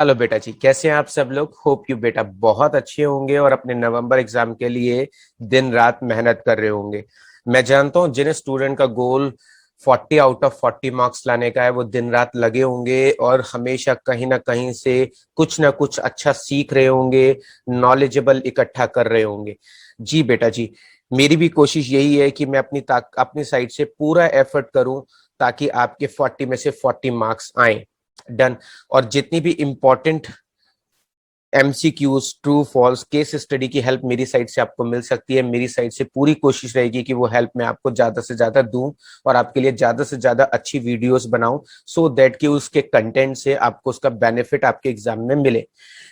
Hello बेटा जी, कैसे हैं आप सब लोग। होप यू बेटा बहुत अच्छे होंगे और अपने नवंबर एग्जाम के लिए दिन रात मेहनत कर रहे होंगे। मैं जानता हूं जिन स्टूडेंट का गोल 40 आउट ऑफ 40 मार्क्स लाने का है वो दिन रात लगे होंगे और हमेशा कहीं ना कहीं से कुछ ना कुछ अच्छा सीख रहे होंगे, नॉलेजेबल इकट्ठा कर रहे होंगे। जी बेटा जी, मेरी भी कोशिश यही है कि मैं अपनी साइड से पूरा एफर्ट करूं ताकि आपके 40 में से 40 मार्क्स आए। डन। और जितनी भी important MCQs, true false, case study की हेल्प मेरी साइड से आपको मिल सकती है। मेरी साइड से पूरी कोशिश रहेगी कि वो हेल्प मैं आपको ज्यादा से ज्यादा दूं और आपके लिए ज्यादा से ज्यादा अच्छी वीडियोस बनाऊं, सो दैट कि उसके कंटेंट से आपको उसका बेनिफिट आपके एग्जाम में मिले।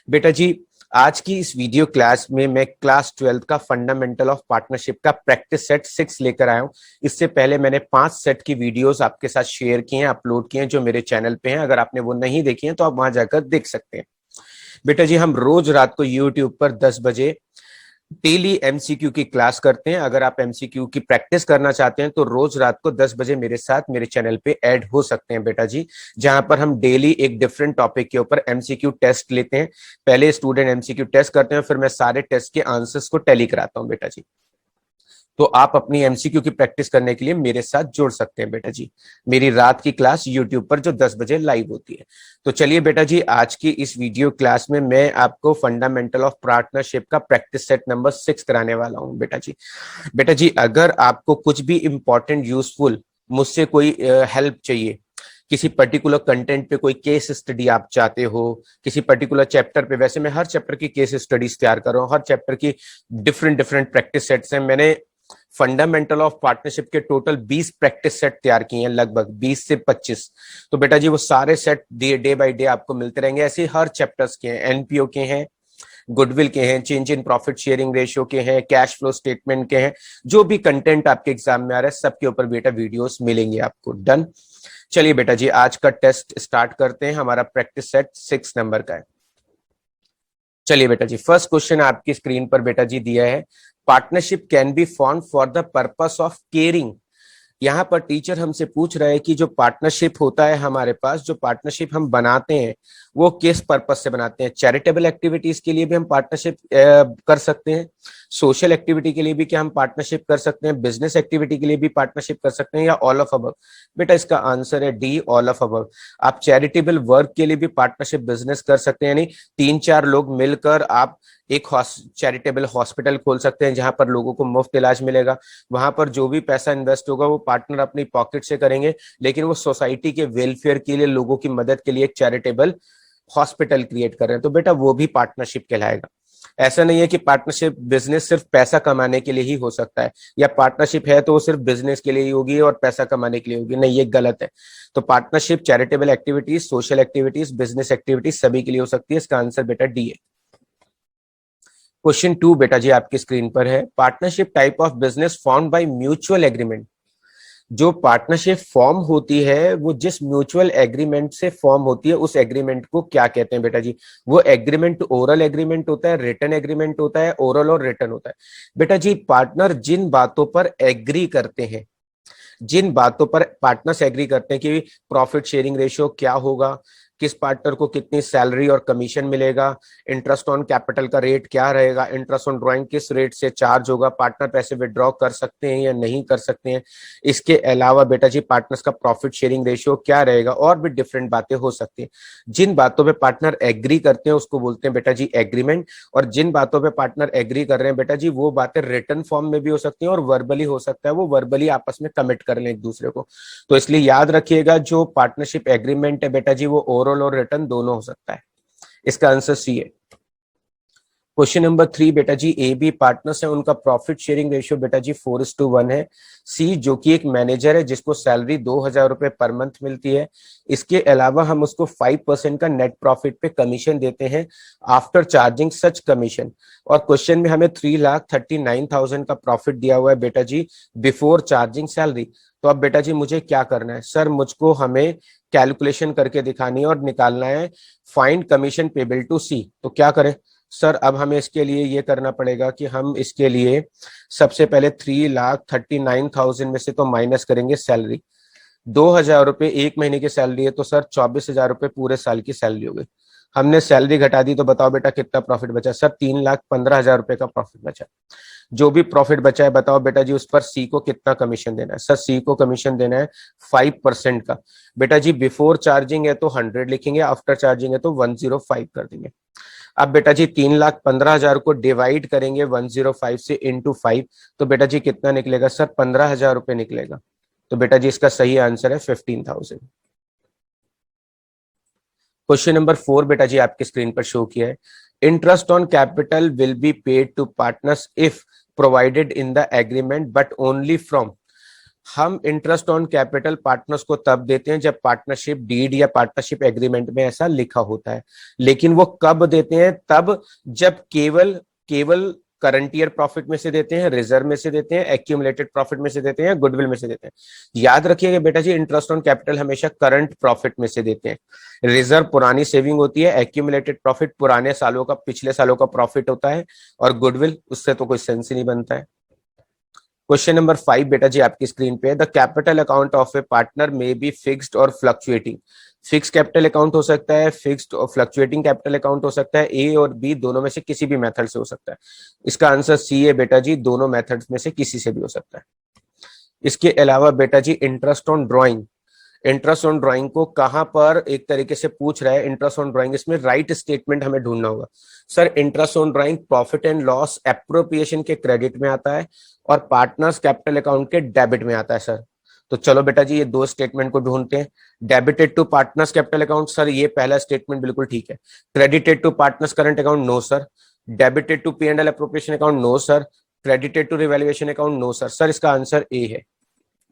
बेटा जी, आज की इस वीडियो क्लास में मैं क्लास 12th का फंडामेंटल ऑफ पार्टनरशिप का प्रैक्टिस सेट 6 लेकर आया हूं। इससे पहले मैंने 5 सेट की वीडियोस आपके साथ शेयर की हैं, अपलोड किए हैं, जो मेरे चैनल पे हैं। अगर आपने वो नहीं देखी हैं तो आप वहां जाकर देख सकते हैं। बेटा जी, हम रोज रात को यूट्यूब पर 10 बजे डेली एमसीक्यू की क्लास करते हैं। अगर आप एमसीक्यू की प्रैक्टिस करना चाहते हैं तो रोज रात को 10 बजे मेरे साथ मेरे चैनल पे ऐड हो सकते हैं बेटा जी, जहां पर हम डेली एक डिफरेंट टॉपिक के ऊपर एमसीक्यू टेस्ट लेते हैं। पहले स्टूडेंट एमसीक्यू टेस्ट करते हैं, फिर मैं सारे टेस्ट के आंसर्स को टैली कराता हूं बेटा जी। तो आप अपनी एमसीक्यू की प्रैक्टिस करने के लिए मेरे साथ जुड़ सकते हैं बेटा जी। मेरी रात की क्लास यूट्यूब पर जो 10 बजे लाइव होती है। तो चलिए बेटा जी, आज की इस वीडियो क्लास में मैं आपको फंडामेंटल ऑफ पार्टनरशिप का प्रैक्टिस सेट नंबर 6 कराने वाला हूं बेटा जी। बेटा जी, अगर आपको कुछ भी इंपॉर्टेंट यूजफुल मुझसे कोई हेल्प चाहिए, किसी पर्टिकुलर कंटेंट पे कोई केस स्टडी आप चाहते हो, किसी पर्टिकुलर चैप्टर पे, वैसे मैं हर चैप्टर की केस स्टडीज तैयार कर रहा हूँ, हर चैप्टर की डिफरेंट डिफरेंट प्रैक्टिस सेट्स हैं। मैंने फंडामेंटल ऑफ पार्टनरशिप के टोटल 20 प्रैक्टिस सेट तैयार किए हैं, लगभग 20 से 25। तो बेटा जी, वो सारे सेट डे बाय डे आपको मिलते रहेंगे। ऐसे हर चैप्टर्स के हैं, एनपीओ के हैं, गुडविल के हैं, change in profit sharing ratio के हैं, कैश फ्लो स्टेटमेंट के हैं, जो भी कंटेंट आपके एग्जाम में आ रहा है सबके ऊपर बेटा वीडियोस मिलेंगे आपको। डन। चलिए बेटा जी, आज का टेस्ट स्टार्ट करते हैं। हमारा प्रैक्टिस सेट 6 नंबर का है। चलिए बेटा जी, फर्स्ट क्वेश्चन आपकी स्क्रीन पर बेटा जी दिया है। Partnership can be form for the purpose of caring. यहाँ पर टीचर हमसे पूछ रहा है कि जो पार्टनरशिप होता है हमारे पास, जो पार्टनरशिप हम बनाते हैं वो किस पर्पज से बनाते हैं। चैरिटेबल एक्टिविटीज के लिए भी हम पार्टनरशिप कर सकते हैं, सोशल एक्टिविटी के लिए भी क्या हम पार्टनरशिप कर सकते हैं, बिजनेस एक्टिविटी के लिए भी पार्टनरशिप कर सकते हैं, या ऑल ऑफ अबव। बेटा इसका आंसर है डी, ऑल ऑफ अबव। आप चैरिटेबल वर्क के लिए भी पार्टनरशिप बिजनेस कर सकते हैं, यानी 3-4 लोग मिलकर आप एक चैरिटेबल हॉस्पिटल खोल सकते हैं जहां पर लोगों को मुफ्त इलाज मिलेगा। वहां पर जो भी पैसा इन्वेस्ट होगा वो पार्टनर अपनी पॉकेट से करेंगे, लेकिन वो सोसाइटी के वेलफेयर के लिए, लोगों की मदद के लिए एक चैरिटेबल हॉस्पिटल क्रिएट कर रहे हैं, तो बेटा वो भी पार्टनरशिप कहलाएगा। ऐसा नहीं है कि पार्टनरशिप बिजनेस सिर्फ पैसा कमाने के लिए ही हो सकता है, या पार्टनरशिप है तो वो सिर्फ बिजनेस के लिए ही होगी और पैसा कमाने के लिए होगी, नहीं, ये गलत है। तो partnership charitable activities, social activities, business activities सभी के लिए हो सकती है। इसका आंसर बेटा डी है। क्वेश्चन 2 बेटा जी आपकी स्क्रीन पर है। Partnership type of business form by mutual agreement. जो पार्टनरशिप फॉर्म होती है वो जिस म्यूचुअल एग्रीमेंट से फॉर्म होती है उस एग्रीमेंट को क्या कहते हैं बेटा जी। वो एग्रीमेंट ओरल एग्रीमेंट होता है, रिटन एग्रीमेंट होता है, ओरल और रिटन होता है। बेटा जी, पार्टनर जिन बातों पर एग्री करते हैं, जिन बातों पर पार्टनर्स एग्री करते हैं कि प्रॉफिट शेयरिंग रेशियो क्या होगा, किस पार्टनर को कितनी सैलरी और कमीशन मिलेगा, इंटरेस्ट ऑन कैपिटल का रेट क्या रहेगा, इंटरेस्ट ऑन ड्राइंग किस रेट से चार्ज होगा, पार्टनर पैसे विड्रॉ कर सकते हैं या नहीं कर सकते हैं, इसके अलावा बेटा जी पार्टनर्स का प्रॉफिट शेयरिंग रेशियो क्या रहेगा, और भी डिफरेंट बातें हो सकती हैं। जिन बातों पे पार्टनर एग्री करते हैं उसको बोलते हैं बेटा जी एग्रीमेंट। और जिन बातों पे पार्टनर एग्री कर रहे हैं बेटा जी, वो बातें रिटन फॉर्म में भी हो सकती हैं और वर्बली हो सकता है, वो वर्बली आपस में कमिट कर लें एक दूसरे को। तो इसलिए याद रखिएगा, जो पार्टनरशिप एग्रीमेंट है बेटा जी वो ओरल और रिटन दोनों हो सकता है। इसका आंसर सी है। क्वेश्चन नंबर 3 बेटा जी, ए बी पार्टनर्स है, उनका प्रॉफिट शेयरिंग रेशियो बेटा जी 4:1 है। सी जो कि एक मैनेजर है जिसको सैलरी 2,000 रुपए पर मंथ मिलती है, इसके अलावा हम उसको 5% का नेट प्रॉफिट पे कमीशन देते हैं आफ्टर चार्जिंग सच कमीशन। और क्वेश्चन में हमें 3,39,000 का प्रॉफिट दिया हुआ है बेटा जी बिफोर चार्जिंग सैलरी। तो अब बेटा जी मुझे क्या करना है सर, मुझको हमें कैलकुलेशन करके दिखानी है और निकालना है फाइंड कमीशन पेबल टू सी। तो क्या करें सर, अब हमें इसके लिए ये करना पड़ेगा कि हम इसके लिए सबसे पहले 3,39,000 में से तो माइनस करेंगे सैलरी। 2,000 रुपए एक महीने की सैलरी है तो सर 24,000 रुपए पूरे साल की सैलरी हो गई। हमने सैलरी घटा दी तो बताओ बेटा कितना प्रॉफिट बचा। सर 3,15,000 रुपए का प्रॉफिट बचा। जो भी प्रॉफिट बचा है बताओ बेटा जी उस पर सी को कितना कमीशन देना है। सर सी को कमीशन देना है 5% का। बेटा जी बिफोर चार्जिंग है तो 100 लिखेंगे, आफ्टर चार्जिंग है तो 105 कर देंगे। अब बेटा जी 3,15,000 को डिवाइड करेंगे 105 से इंटू 5, तो बेटा जी कितना निकलेगा सर 15,000 रुपए निकलेगा। तो बेटा जी इसका सही आंसर है 15,000। क्वेश्चन नंबर 4 बेटा जी आपके स्क्रीन पर शो किया है। Interest on capital will be paid to partners if provided in the agreement but only from. हम इंटरेस्ट ऑन कैपिटल पार्टनर्स को तब देते हैं जब पार्टनरशिप डीड या पार्टनरशिप एग्रीमेंट में ऐसा लिखा होता है। लेकिन वो कब देते हैं? तब जब केवल केवल करंट ईयर प्रॉफिट में से देते हैं, रिजर्व में से देते हैं, एक्यूमुलेटेड प्रॉफिट में से देते हैं, गुडविल में से देते हैं। याद रखिएगा बेटा जी इंटरेस्ट ऑन कैपिटल हमेशा करंट प्रॉफिट में से देते हैं। रिजर्व पुरानी सेविंग होती है, एक्यूमुलेटेड प्रॉफिट पुराने सालों का, पिछले सालों का प्रॉफिट होता है, और गुडविल उससे तो कोई सेंस ही नहीं बनता है। क्वेश्चन नंबर 5 बेटा जी आपकी स्क्रीन पे है। The capital account of A partner may be fixed और फ्लक्चुएटिंग। फिक्स कैपिटल अकाउंट हो सकता है, फिक्स्ड और फ्लक्चुएटिंग कैपिटल अकाउंट हो सकता है। ए और बी दोनों में से किसी भी मेथड से हो सकता है। इसका आंसर सी है बेटा जी, दोनों मेथड्स में से किसी से भी हो सकता है। इसके अलावा बेटा जी interest on drawing, interest on drawing को कहां पर एक तरीके से पूछ रहा है इंटरेस्ट ऑन ड्राइंग, इसमें राइट स्टेटमेंट हमें ढूंढना होगा। Sir interest on drawing profit and loss appropriation के क्रेडिट में आता है और पार्टनर्स कैपिटल अकाउंट के डेबिट में आता है सर। तो चलो बेटा जी ये दो स्टेटमेंट को ढूंढते हैं। Debited to partners capital account, sir ये पहला स्टेटमेंट बिल्कुल ठीक है। Credited to partners current account, no sir. Debited to P and L appropriation account, no sir. Credited to revaluation account, no sir. Sir इसका answer A है।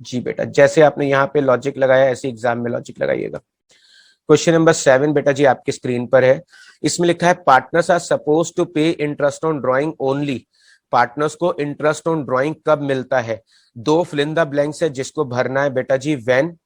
जी बेटा, जैसे आपने यहाँ पे लॉजिक लगाया ऐसे एग्जाम में लॉजिक लगाइएगा। क्वेश्चन नंबर 7 बेटा जी आपकी स्क्रीन पर है। इसमें लिखा है पार्टनर्स आर सपोज टू पे interest on drawing only. Partners को इंटरेस्ट ऑन ड्राइंग कब मिलता है? दो फिल इन द ब्लैंक्स है जिसको भरना है बेटा जी। When,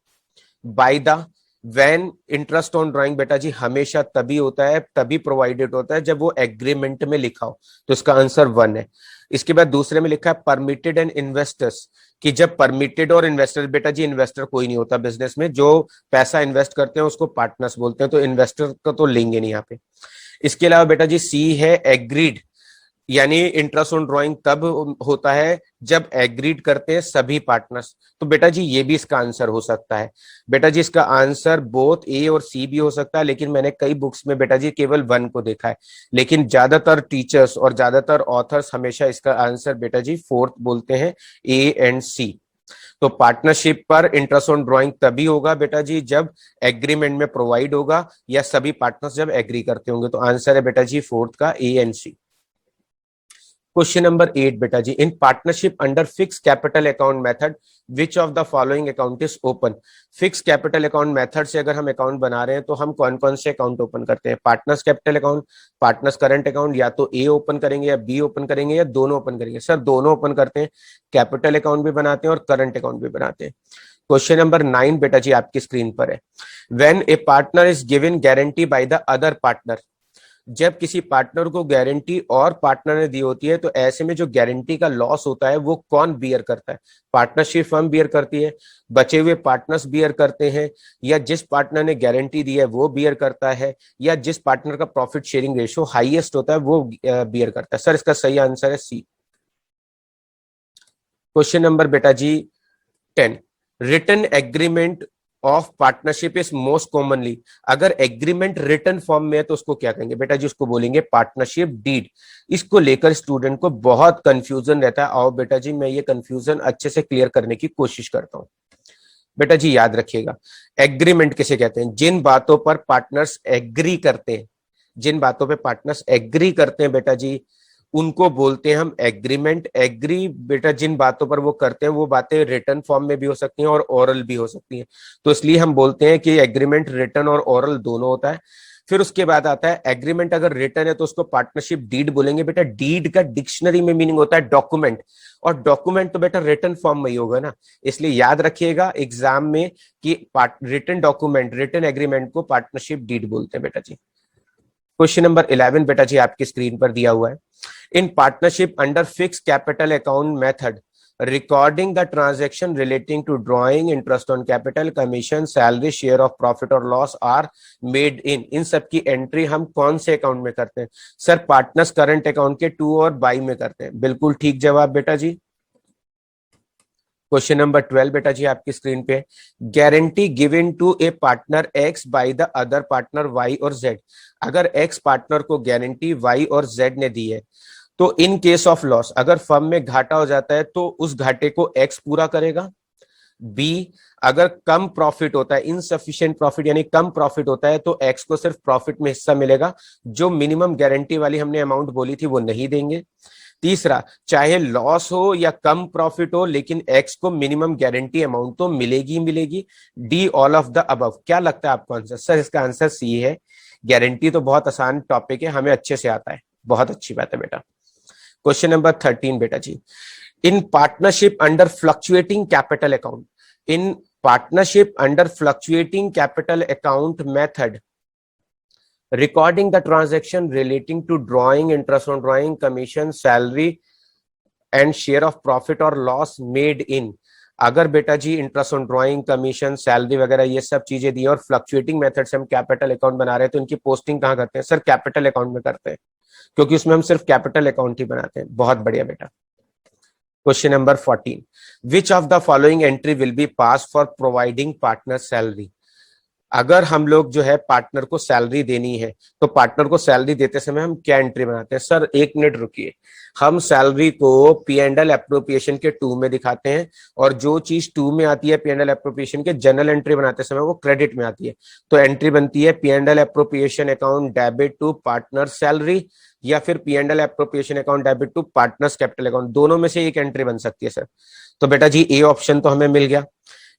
by the, when interest on drawing बेटा जी हमेशा तभी होता है, तभी प्रोवाइडेड होता है जब वो एग्रीमेंट में लिखा हो। तो इसका आंसर 1 है। इसके बाद दूसरे में लिखा है परमिटेड एंड इन्वेस्टर्स, कि जब परमिटेड और इन्वेस्टर, बेटा जी इन्वेस्टर कोई नहीं होता बिजनेस में, जो पैसा इन्वेस्ट करते हैं उसको पार्टनर्स बोलते हैं, तो इन्वेस्टर का तो लेंगे नहीं यहाँ पे। इसके अलावा बेटा जी सी है एग्रीड, यानी इंटरेस्ट ऑन ड्राइंग तब होता है जब एग्रीड करते हैं सभी पार्टनर्स। तो बेटा जी ये भी इसका आंसर हो सकता है। बेटा जी इसका आंसर बोथ ए और सी भी हो सकता है, लेकिन मैंने कई बुक्स में बेटा जी केवल 1 को देखा है। लेकिन ज्यादातर टीचर्स और ज्यादातर ऑथर्स हमेशा इसका आंसर बेटा जी 4th बोलते हैं, ए एंड सी। तो पार्टनरशिप पर इंटरेस्ट ऑन ड्राइंग तभी होगा बेटा जी जब एग्रीमेंट में प्रोवाइड होगा, या सभी पार्टनर्स जब एग्री करते होंगे। तो आंसर है बेटा जी 4th का A and C. Question number 8 बेटा जी, in partnership under fix capital account method which of the following account is open. Fix capital account method से अगर हम अकाउंट बना रहे हैं तो हम कौन कौन से अकाउंट ओपन करते हैं? Partners capital account, partners current account, या तो ए ओपन करेंगे या बी ओपन करेंगे या दोनों ओपन करेंगे। सर दोनों ओपन करते हैं, कैपिटल अकाउंट भी बनाते हैं और करंट अकाउंट भी बनाते हैं। क्वेश्चन नंबर 9 बेटा जी आपकी स्क्रीन पर है। When A partner is given guarantee bye the other partner, जब किसी पार्टनर को गारंटी और पार्टनर ने दी होती है तो ऐसे में जो गारंटी का लॉस होता है वो कौन बियर करता है? पार्टनरशिप फर्म बियर करती है, बचे हुए पार्टनर्स बियर करते हैं, या जिस पार्टनर ने गारंटी दी है वो बियर करता है, या जिस पार्टनर का प्रॉफिट शेयरिंग रेशियो हाईएस्ट होता है वो बियर करता है? सर इसका सही आंसर है सी। क्वेश्चन नंबर बेटा जी 10, written agreement of partnership is most commonly. अगर एग्रीमेंट रिटन फॉर्म में है तो उसको क्या कहेंगे? बेटा जी उसको बोलेंगे पार्टनरशिप डीड। इसको लेकर स्टूडेंट को बहुत कंफ्यूजन रहता है। आओ बेटा जी मैं ये कंफ्यूजन अच्छे से क्लियर करने की कोशिश करता हूं। बेटा जी याद रखिएगा, एग्रीमेंट किसे कहते हैं? जिन बातों पर पार्टनर्स एग्री करते हैं, जिन बातों पर पार्टनर्स एग्री करते हैं बेटा जी उनको बोलते हैं हम एग्रीमेंट। एग्री बेटा जिन बातों पर वो करते हैं वो बातें रिटन फॉर्म में भी हो सकती हैं और ओरल भी हो सकती हैं, तो इसलिए हम बोलते हैं कि एग्रीमेंट रिटन और ओरल दोनों होता है। फिर उसके बाद आता है एग्रीमेंट अगर रिटन है तो उसको पार्टनरशिप डीड बोलेंगे। बेटा डीड का डिक्शनरी में मीनिंग होता है डॉक्यूमेंट, और डॉक्यूमेंट तो बेटा रिटन फॉर्म में ही होगा ना, इसलिए याद रखिएगा एग्जाम में कि रिटन डॉक्यूमेंट, रिटन एग्रीमेंट को पार्टनरशिप डीड बोलते हैं बेटा जी। क्वेश्चन नंबर 11 बेटा जी आपकी स्क्रीन पर दिया हुआ है। In partnership under fix capital account method recording the transaction relating to drawing, interest on capital, commission, salary, share of profit और लॉस आर मेड इन सब की एंट्री हम कौन से अकाउंट में करते हैं? सर पार्टनर्स करंट अकाउंट के टू और बाई में करते हैं। बिल्कुल ठीक जवाब बेटा जी। क्वेश्चन नंबर 12 बेटा जी आपकी स्क्रीन पे, guarantee given to a partner X by the other partner Y और जेड। अगर एक्स पार्टनर को गारंटी वाई और जेड ने दी है तो इन केस ऑफ लॉस, अगर फर्म में घाटा हो जाता है तो उस घाटे को एक्स पूरा करेगा। बी, अगर कम प्रॉफिट होता है, इनसफिशिएंट प्रॉफिट यानी कम प्रॉफिट होता है तो एक्स को सिर्फ प्रॉफिट में हिस्सा मिलेगा, जो मिनिमम गारंटी वाली हमने अमाउंट बोली थी वो नहीं देंगे। तीसरा, चाहे लॉस हो या कम प्रॉफिट हो लेकिन एक्स को मिनिमम गारंटी अमाउंट तो मिलेगी ही मिलेगी। D, all of the above. क्या लगता है आपको आंसर? सर इसका आंसर सी है। गारंटी तो बहुत आसान टॉपिक है, हमें अच्छे से आता है। बहुत अच्छी बात है बेटा। क्वेश्चन नंबर 13 बेटा जी, in partnership under fluctuating capital account, in partnership under fluctuating capital account method, recording the transaction relating to drawing, interest on drawing, commission, salary and share of profit or loss made in। अगर बेटा जी interest on drawing, commission, salary वगैरह ये सब चीजें दी और fluctuating method से हम कैपिटल अकाउंट बना रहे हैं तो इनकी पोस्टिंग कहां करते हैं? सर कैपिटल अकाउंट में करते हैं, क्योंकि उसमें हम सिर्फ कैपिटल अकाउंट ही बनाते हैं। बहुत बढ़िया बेटा। Question number 14, which of the following entry will be pass for providing partner salary. अगर हम लोग जो है पार्टनर को सैलरी देनी है तो पार्टनर को सैलरी देते समय हम क्या एंट्री बनाते हैं? सर एक मिनट रुकिए, हम सैलरी को पी एंड एल एप्रोप्रिएशन के 2 में दिखाते हैं और जो चीज 2 में आती है पी एंड एल एप्रोप्रिएशन के जनरल एंट्री बनाते समय वो क्रेडिट में आती है। तो एंट्री बनती है P and L appropriation account debit to partner salary या फिर P and L appropriation account debit to partners capital account. दोनों में से एक एंट्री बन सकती है सर। तो बेटा जी ए ऑप्शन तो हमें मिल गया।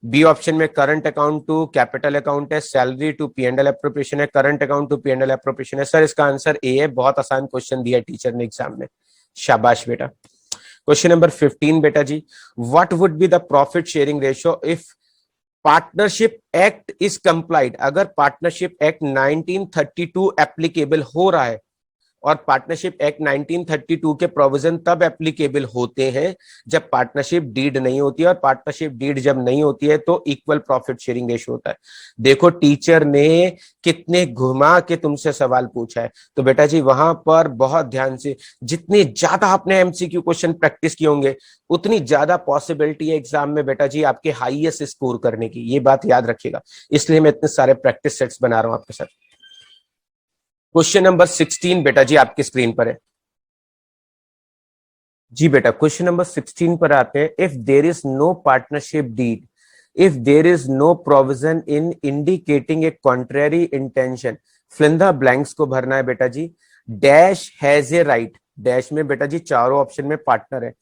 बी ऑप्शन में current account to capital account है, salary to P and L appropriation है, current account to P and L appropriation है। सर इसका आंसर ए है। बहुत आसान क्वेश्चन दिया टीचर ने एग्जाम में, शाबाश बेटा। क्वेश्चन नंबर 15 बेटा जी, what would be the profit sharing ratio if partnership act is complied. अगर पार्टनरशिप एक्ट 1932 एप्लीकेबल हो रहा है, और पार्टनरशिप एक्ट 1932 के प्रोविजन तब एप्लीकेबल होते हैं जब पार्टनरशिप डीड नहीं होती है, और पार्टनरशिप डीड जब नहीं होती है तो इक्वल प्रॉफिट शेयरिंग रेशियो होता है। देखो टीचर ने कितने घुमा के तुमसे सवाल पूछा है, तो बेटा जी वहां पर बहुत ध्यान से, जितने ज्यादा आपने एमसीक्यू क्वेश्चन प्रैक्टिस किए होंगे उतनी ज्यादा पॉसिबिलिटी है एग्जाम में बेटा जी आपके हाईएस्ट स्कोर करने की। ये बात याद रखिएगा, इसलिए मैं इतने सारे प्रैक्टिस सेट्स बना रहा हूं आपके साथ। क्वेश्चन नंबर 16 बेटा जी आपकी स्क्रीन पर है। जी बेटा क्वेश्चन नंबर 16 पर आते हैं। If there is no partnership deed, if there is no provision in indicating a contrary intention, fill in the blanks को भरना है बेटा जी। Dash has a right, dash में बेटा जी चारों ऑप्शन में पार्टनर है।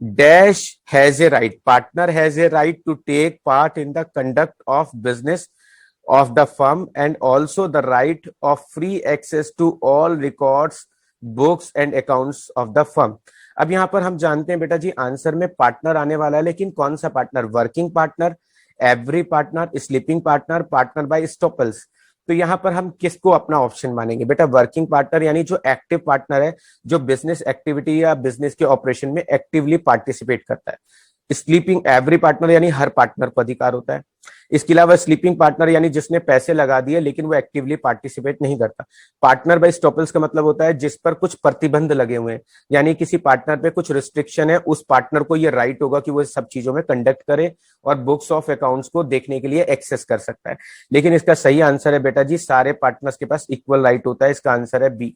Dash has a right, partner has a right to take part in the conduct of business of the firm and also the right of free access to all records, books and accounts of the firm। अब यहां पर हम जानते हैं बेटा जी answer में partner आने वाला है, लेकिन कौन सा partner? Working partner, every partner, sleeping partner, partner by estoppels. तो यहां पर हम किसको अपना ऑप्शन मानेंगे बेटा? वर्किंग पार्टनर, यानी जो एक्टिव पार्टनर है, जो बिजनेस एक्टिविटी या बिजनेस के ऑपरेशन में एक्टिवली पार्टिसिपेट करता है। स्लीपिंग एवरी पार्टनर यानी हर पार्टनर को अधिकार होता है। इसके अलावा स्लीपिंग पार्टनर यानी जिसने पैसे लगा दिए लेकिन वो एक्टिवली पार्टिसिपेट नहीं करता। पार्टनर बाय स्टॉपल्स का मतलब होता है जिस पर कुछ प्रतिबंध लगे हुए हैं, यानी किसी पार्टनर पे कुछ रिस्ट्रिक्शन है, उस पार्टनर को ये राइट होगा कि वो सब चीजों में कंडक्ट करे और बुक्स ऑफ अकाउंट्स को देखने के लिए एक्सेस कर सकता है। लेकिन इसका सही आंसर है बेटा जी सारे पार्टनर्स के पास इक्वल राइट होता है। इसका आंसर है बी।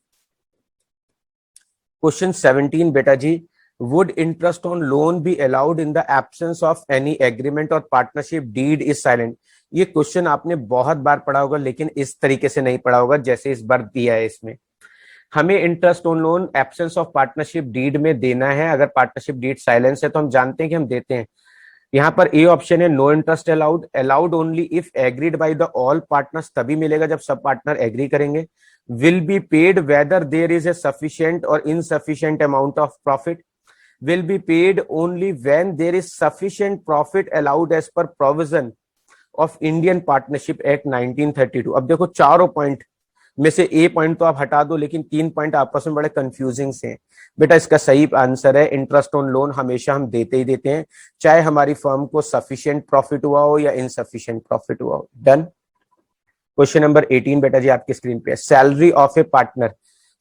क्वेश्चन 17 बेटा जी, would interest on loan be allowed in the absence of any agreement or partnership deed is silent। ये क्वेश्चन आपने बहुत बार पढ़ा होगा लेकिन इस तरीके से नहीं पढ़ा होगा जैसे इस बार दिया है। इसमें हमें interest on loan absence of partnership deed में देना है। अगर पार्टनरशिप डीड साइलेंस है तो हम जानते हैं कि हम देते हैं। यहाँ पर ए ऑप्शन है no interest allowed, allowed only if agreed by the all partners, तभी मिलेगा जब सब पार्टनर एग्री करेंगे। Will be paid whether there is a sufficient और insufficient amount of profit, will be paid only when there is sufficient profit allowed as per provision of Indian Partnership Act 1932। अब देखो चारों point में से ए point तो आप हटा दो, लेकिन 3 पॉइंट आपस में बड़े कंफ्यूजिंग से हैं। बेटा इसका सही आंसर है इंटरेस्ट ऑन लोन हमेशा हम देते ही देते हैं, चाहे हमारी फर्म को सफिशिएंट प्रॉफिट हुआ हो या इनसफिशिएंट प्रॉफिट हुआ हो। डन। क्वेश्चन नंबर 18 बेटा जी आपके स्क्रीन पे है। Salary of A partner.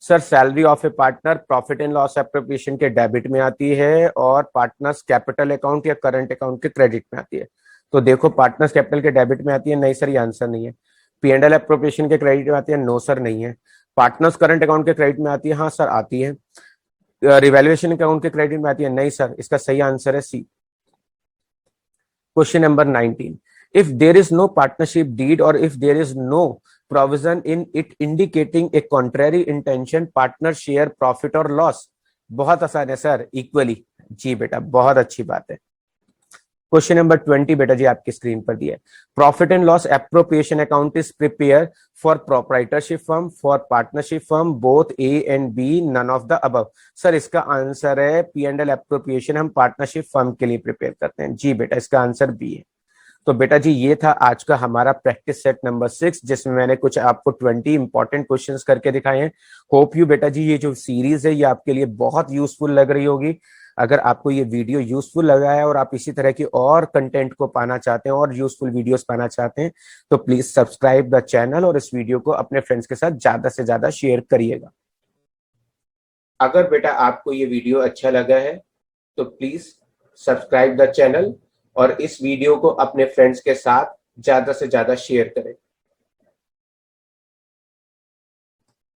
Sir salary of A partner profit and loss appropriation के डेबिट में आती है और पार्टनर्स कैपिटल अकाउंट या करंट अकाउंट के क्रेडिट में आती है। तो देखो पार्टनर्स कैपिटल के डेबिट में आती है, नहीं सर ये आंसर नहीं है। P&L एप्रोप्रिएशन के क्रेडिट में आती है, नो सर नहीं है। पार्टनर्स करंट अकाउंट के क्रेडिट में आती है, हाँ सर आती है। रिवैल्यूएशन अकाउंट के क्रेडिट में आती है, नहीं सर, इसका सही आंसर है C. Question number 19, if there is no partnership deed or if there is no provision in it indicating a contrary intention, partner share profit or loss। बहुत आसान है सर, इक्वली। जी बेटा बहुत अच्छी बात है। क्वेश्चन नंबर 20 बेटा जी आपकी स्क्रीन पर दिया है। Profit and loss appropriation account is prepare for proprietorship firm, for partnership firm, both A and B, none of the above. Sir इसका आंसर है P&L एप्रोप्रिएशन हम पार्टनरशिप फर्म के लिए प्रिपेयर करते हैं। जी बेटा इसका आंसर बी है। तो बेटा जी ये था आज का हमारा प्रैक्टिस सेट नंबर 6, जिसमें मैंने कुछ आपको 20 इंपॉर्टेंट क्वेश्चंस करके दिखाए हैं। होप यू बेटा जी ये जो सीरीज है ये आपके लिए बहुत यूजफुल लग रही होगी। अगर आपको ये वीडियो यूजफुल लगा है और आप इसी तरह की और कंटेंट को पाना चाहते हैं और यूजफुल वीडियोस पाना चाहते हैं तो प्लीज सब्सक्राइब द चैनल और इस वीडियो को अपने फ्रेंड्स के साथ ज्यादा से ज्यादा शेयर करिएगा। अगर बेटा आपको ये वीडियो अच्छा लगा है तो प्लीज सब्सक्राइब द चैनल और इस वीडियो को अपने फ्रेंड्स के साथ ज्यादा से ज्यादा शेयर करें।